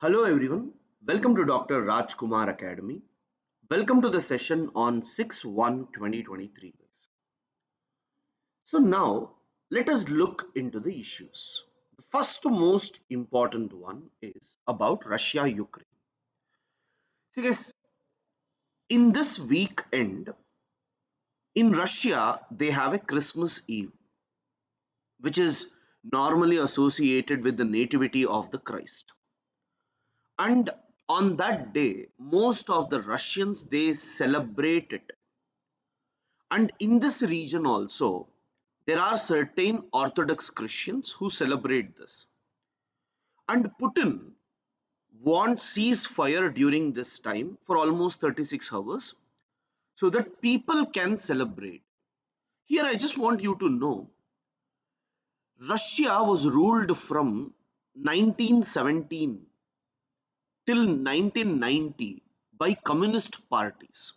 Hello everyone, welcome to Dr. Rajkumar Academy. Welcome to the session on 6/1/2023. So now let us look into the issues. The first most important one is about Russia-Ukraine. See guys, in this weekend in Russia they have a Christmas Eve which is normally associated with the nativity of the Christ. And on that day most of the Russians they celebrate it. And in this region also, there are certain Orthodox Christians who celebrate this. And Putin wants ceasefire during this time for almost 36 hours so that people can celebrate. Here, I just want you to know Russia was ruled from 1917 till 1990 by communist parties.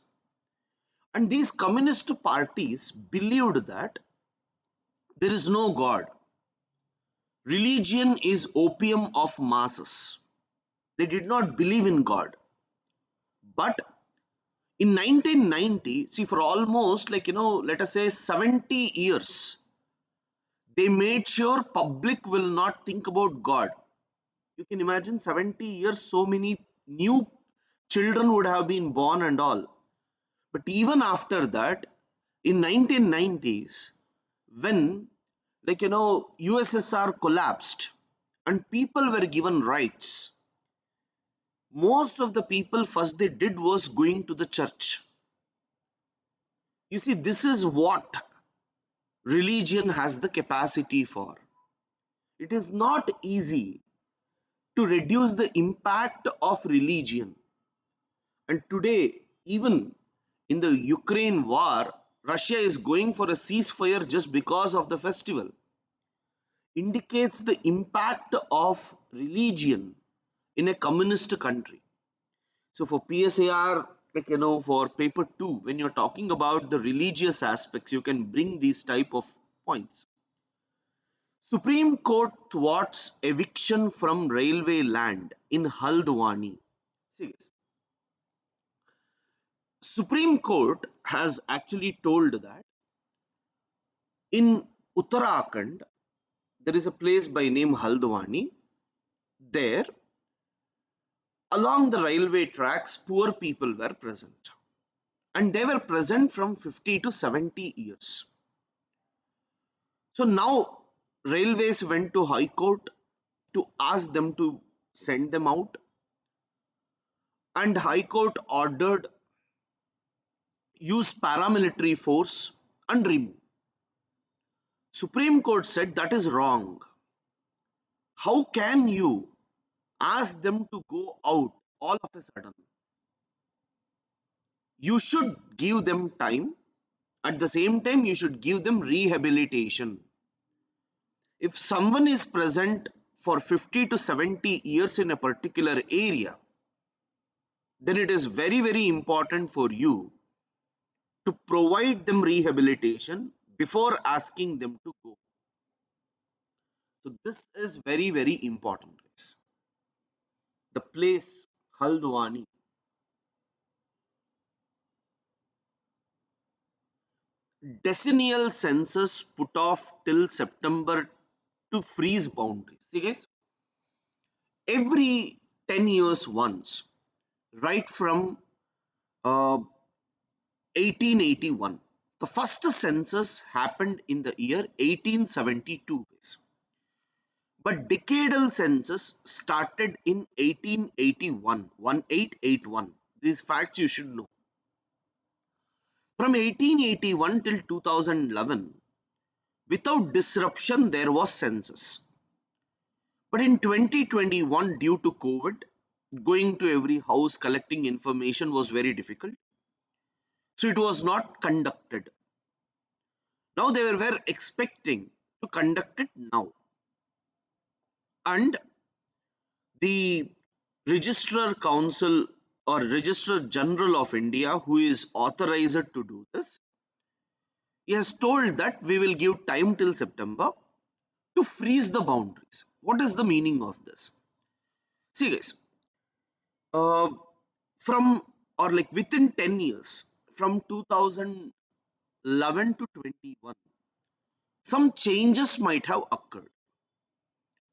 And these communist parties believed that there is no God. Religion is opium of masses. They did not believe in God. But in 1990, see, for almost let us say 70 years, they made sure public will not think about God. You can imagine 70 years, so many new children would have been born and all. But even after that, in 1990s, when USSR collapsed and people were given rights, most of the people first they did was going to the church. You see, this is what religion has the capacity for. It is not easy to reduce the impact of religion. And today, even in the Ukraine war, Russia is going for a ceasefire just because of the festival. Indicates the impact of religion in a communist country. So for PSAR, for paper 2, when you're talking about the religious aspects, you can bring these type of points. Supreme Court thwarts eviction from railway land in Haldwani. See, Supreme Court has actually told that in Uttarakhand, there is a place by name Haldwani. There, along the railway tracks, poor people were present. And they were present from 50 to 70 years. So now railways went to High Court to ask them to send them out, and High Court ordered use paramilitary force and remove. Supreme Court said that is wrong. How can you ask them to go out all of a sudden? You should give them time. At the same time, you should give them rehabilitation. If someone is present for 50 to 70 years in a particular area, then it is very, very important for you to provide them rehabilitation before asking them to go. So this is very, very important, guys. The place Haldwani. Decennial census put off till September to freeze boundaries. See guys, every 10 years once, right from uh, 1881, the first census happened in the year 1872. But decadal census started in 1881, 1881. These facts you should know. From 1881 till 2011, without disruption, there was census. But in 2021, due to COVID, going to every house collecting information was very difficult. So it was not conducted. Now they were expecting to conduct it now. And the Registrar Council or Registrar General of India, who is authorized to do this, he has told that we will give time till September to freeze the boundaries. What is the meaning of this? See guys, uh, from or like within 10 years, from 2011 to 21, some changes might have occurred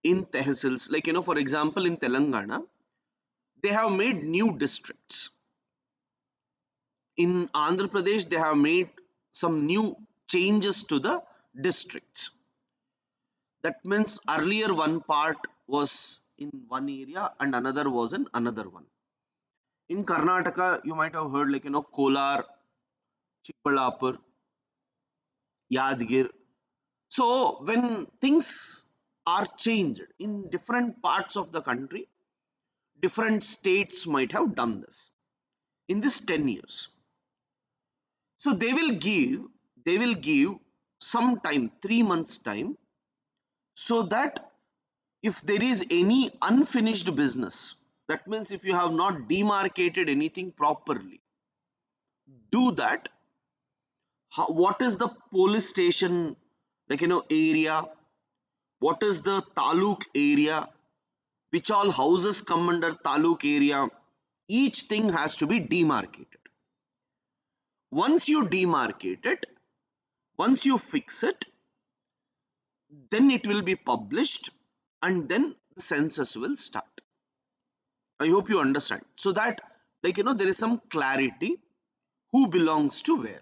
in tehsils. Like, for example, in Telangana, they have made new districts. In Andhra Pradesh, they have made some new changes to the districts. That means earlier one part was in one area and another was in another one. In Karnataka, you might have heard, like, Kolar, Chikballapur, Yadgir. So when things are changed in different parts of the country, different states might have done this in this 10 years. So they will give some time, 3 months time, so that if there is any unfinished business, that means if you have not demarcated anything properly, do that. What is the police station, like, area, what is the taluk area, which all houses come under taluk area, each thing has to be demarcated. Once you demarcate it, once you fix it, then it will be published, and then the census will start. I hope you understand, so that, like, there is some clarity who belongs to where.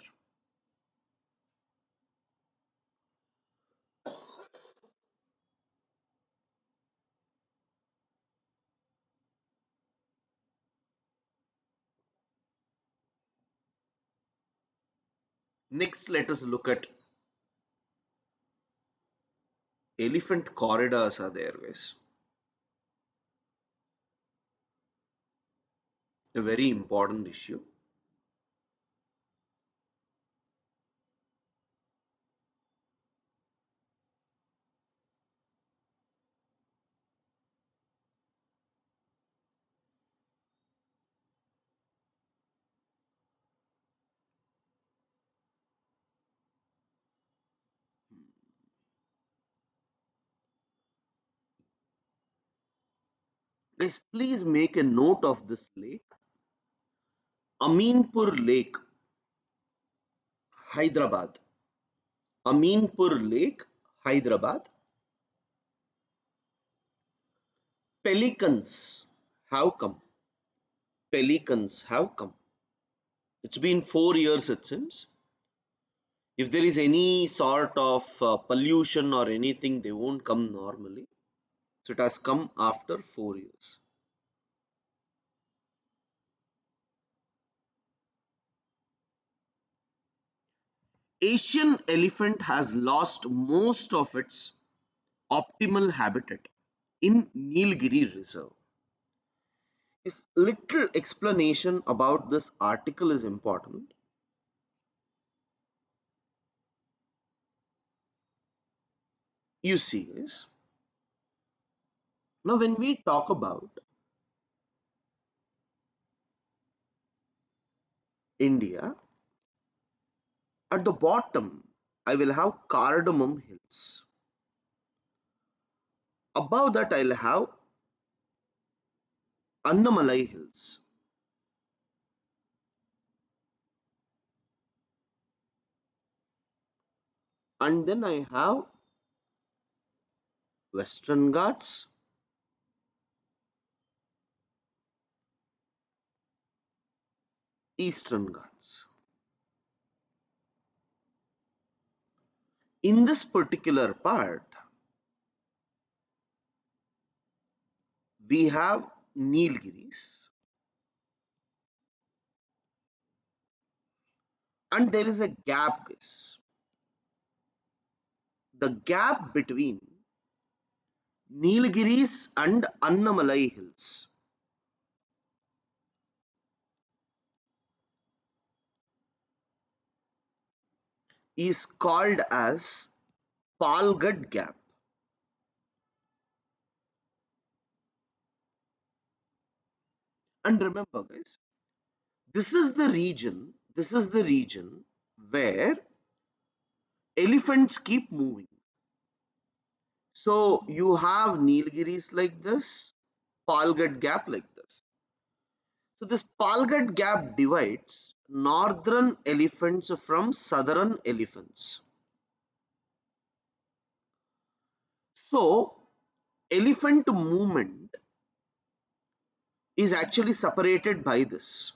Next, let us look at elephant corridors are there, guys. A very important issue. Guys, please make a note of this lake. Aminpur Lake, Hyderabad. Aminpur Lake, Hyderabad. Pelicans have come. Pelicans have come. It's been 4 years, it seems. If there is any sort of pollution or anything, they won't come normally. So it has come after 4 years. Asian elephant has lost most of its optimal habitat in Nilgiri Reserve. This little explanation about this article is important. You see, guys, now when we talk about India, at the bottom I will have Cardamom Hills. Above that I'll have Annamalai Hills. And then I have Western Ghats, Eastern Ghats. In this particular part, we have Nilgiris, and there is a gap, guys. The gap between Nilgiris and Annamalai Hills is called as Palgad Gap. And remember, guys, this is the region where elephants keep moving. So you have Nilgiris like this, Palgad Gap like this. So this Palghat Gap divides northern elephants from southern elephants. So elephant movement is actually separated by this.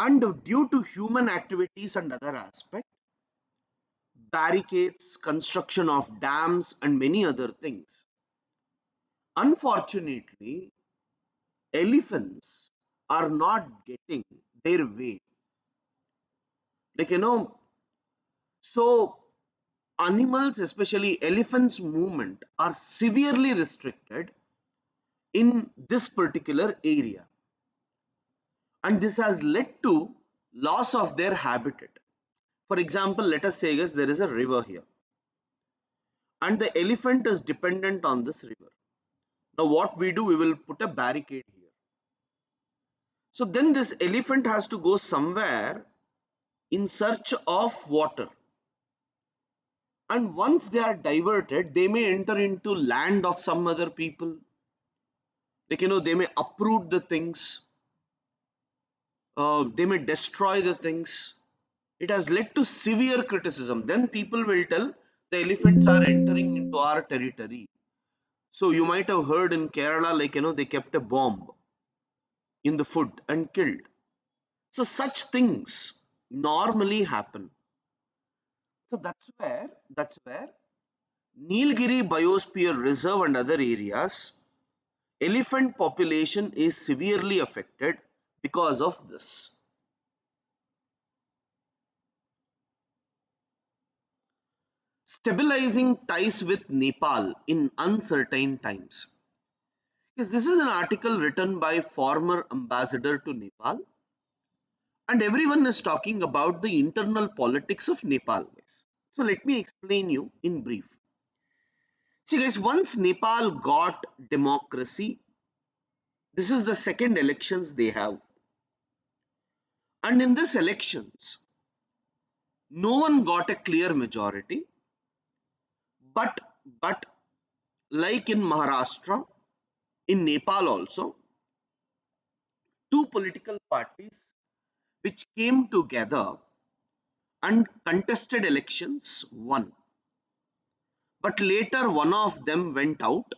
And due to human activities and other aspects, barricades, construction of dams, and many other things, unfortunately, elephants are not getting their way. Like, so animals, especially elephants' movement, are severely restricted in this particular area. And this has led to loss of their habitat. For example, let us say yes, there is a river here and the elephant is dependent on this river. Now what we do, we will put a barricade here. So then this elephant has to go somewhere in search of water. And once they are diverted, they may enter into land of some other people. Like, they may uproot the things, they may destroy the things. It has led to severe criticism. Then people will tell the elephants are entering into our territory. So you might have heard in Kerala, like, they kept a bomb in the food and killed. So such things normally happen. So that's where Nilgiri Biosphere Reserve and other areas, elephant population is severely affected because of this. Stabilizing ties with Nepal in uncertain times. Yes, this is an article written by former ambassador to Nepal, and everyone is talking about the internal politics of Nepal. So let me explain you in brief. See guys, once Nepal got democracy, this is the second elections they have. And in this elections, no one got a clear majority, but but like in Maharashtra, in Nepal also, two political parties which came together and contested elections won. But later one of them went out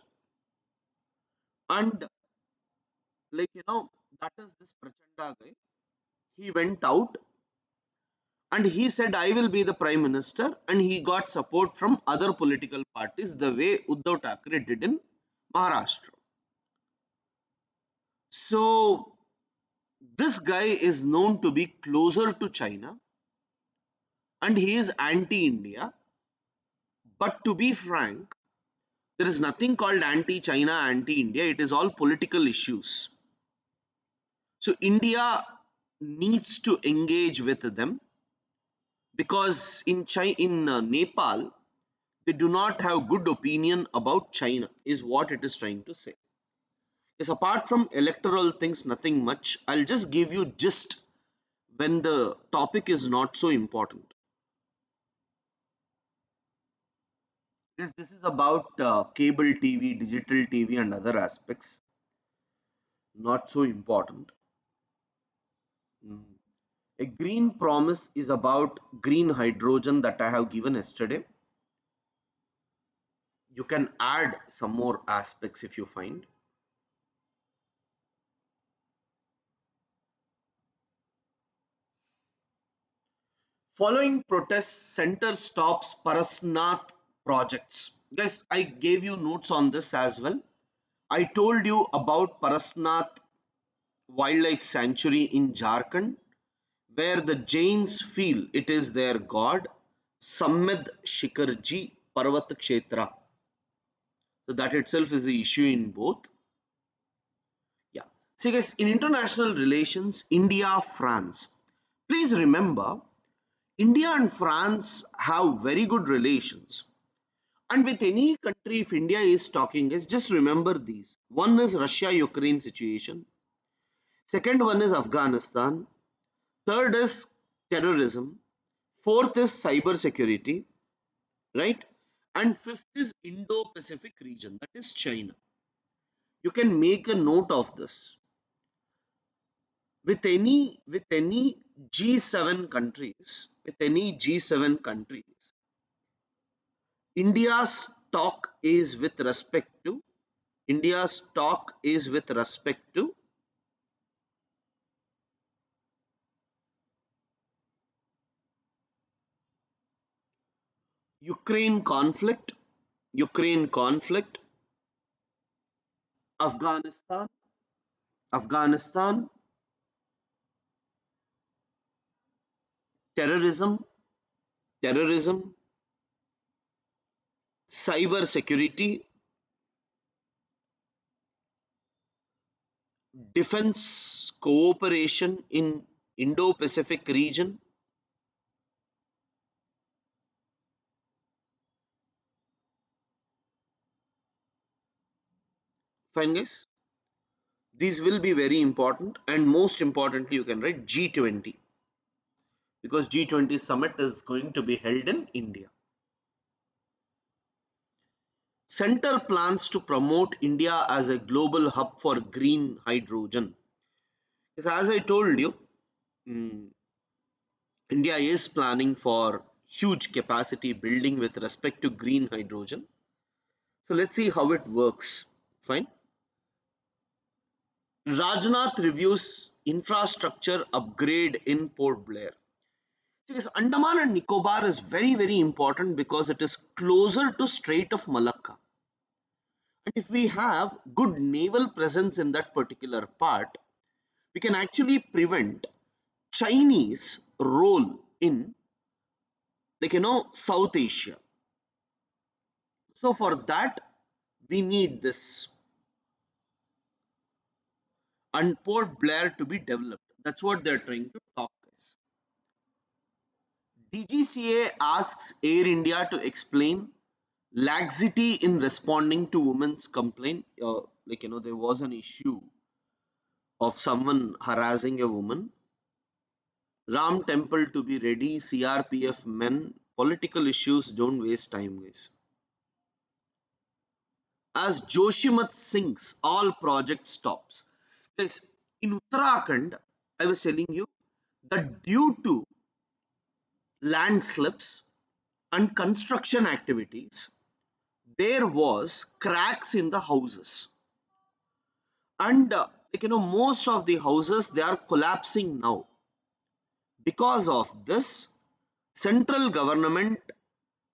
and, like, that is this Prachanda guy. He went out and he said, I will be the prime minister, and he got support from other political parties the way Uddhav Thackeray did in Maharashtra. So this guy is known to be closer to China and he is anti-India. But to be frank, there is nothing called anti-China, anti-India. It is all political issues. So India needs to engage with them because in Nepal, they do not have good opinion about China, is what it is trying to say. Yes, apart from electoral things, nothing much. I'll just give you gist when the topic is not so important. Yes, this is about cable TV, digital TV, and other aspects. Not so important. Mm. A green promise is about green hydrogen that I have given yesterday. You can add some more aspects if you find. Following protests, center stops Parasnath projects. Guys, I gave you notes on this as well. I told you about Parasnath Wildlife Sanctuary in Jharkhand, where the Jains feel it is their god, Sammed Shikarji Parvat Kshetra. So that itself is the issue in both. Yeah. See guys, in international relations, India, France. Please remember, India and France have very good relations. And with any country, if India is talking, is just remember these. One is Russia-Ukraine situation. Second one is Afghanistan. Third is terrorism. Fourth is cyber security, right? And fifth is Indo-Pacific region, that is China. You can make a note of this. with any G7 countries, India's talk is with respect to India's talk is with respect to Ukraine conflict, Ukraine conflict, Afghanistan, Afghanistan, terrorism, terrorism, cyber security, defense cooperation in Indo-Pacific region. Fine, guys. These will be very important, and most importantly, you can write G20 because G20 summit is going to be held in India. Center plans to promote India as a global hub for green hydrogen. Because as I told you, mm, India is planning for huge capacity building with respect to green hydrogen. So let's see how it works. Fine. Rajnath reviews infrastructure upgrade in Port Blair. Because Andaman and Nicobar is very important because it is closer to Strait of Malacca. And if we have good naval presence in that particular part, we can actually prevent Chinese role in, South Asia. So for that, we need this and Port Blair to be developed. That's what they're trying to talk, guys. DGCA asks Air India to explain laxity in responding to women's complaint. There was an issue of someone harassing a woman. Ram temple to be ready, CRPF men, political issues, don't waste time, guys. As Joshimath sinks, all project stops. Guys, in Uttarakhand, I was telling you that due to landslips and construction activities, there was cracks in the houses. And most of the houses, they are collapsing now. Because of this, central government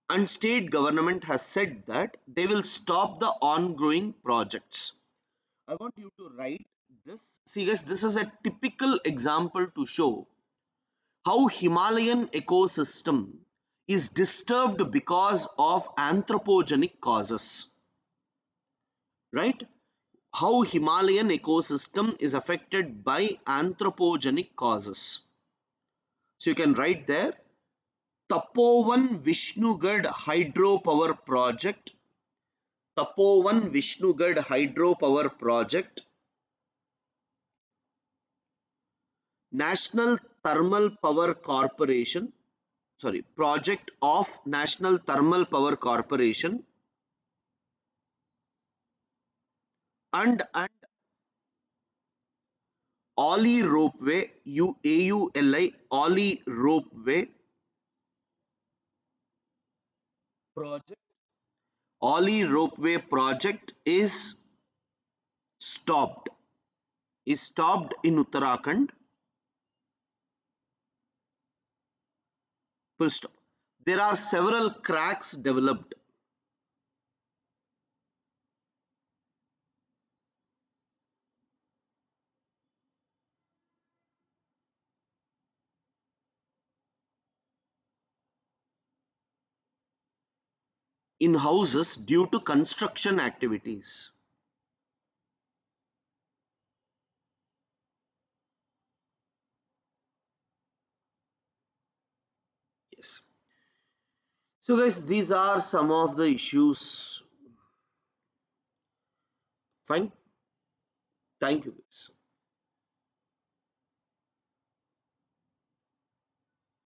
and state government has said that they will stop the ongoing projects. I want you to write this. See guys, this is a typical example to show how Himalayan ecosystem is disturbed because of anthropogenic causes, right? How Himalayan ecosystem is affected by anthropogenic causes. So you can write there Tapovan Vishnugad hydropower project, Tapovan Vishnugad hydropower project, National Thermal Power Corporation, sorry, project of National Thermal Power Corporation, and Oli Ropeway, AULI, Oli Ropeway project. Oli Ropeway project stopped, is stopped in Uttarakhand. Full stop. There are several cracks developed. In houses due to construction activities. Yes. So guys, these are some of the issues. Fine. Thank you guys.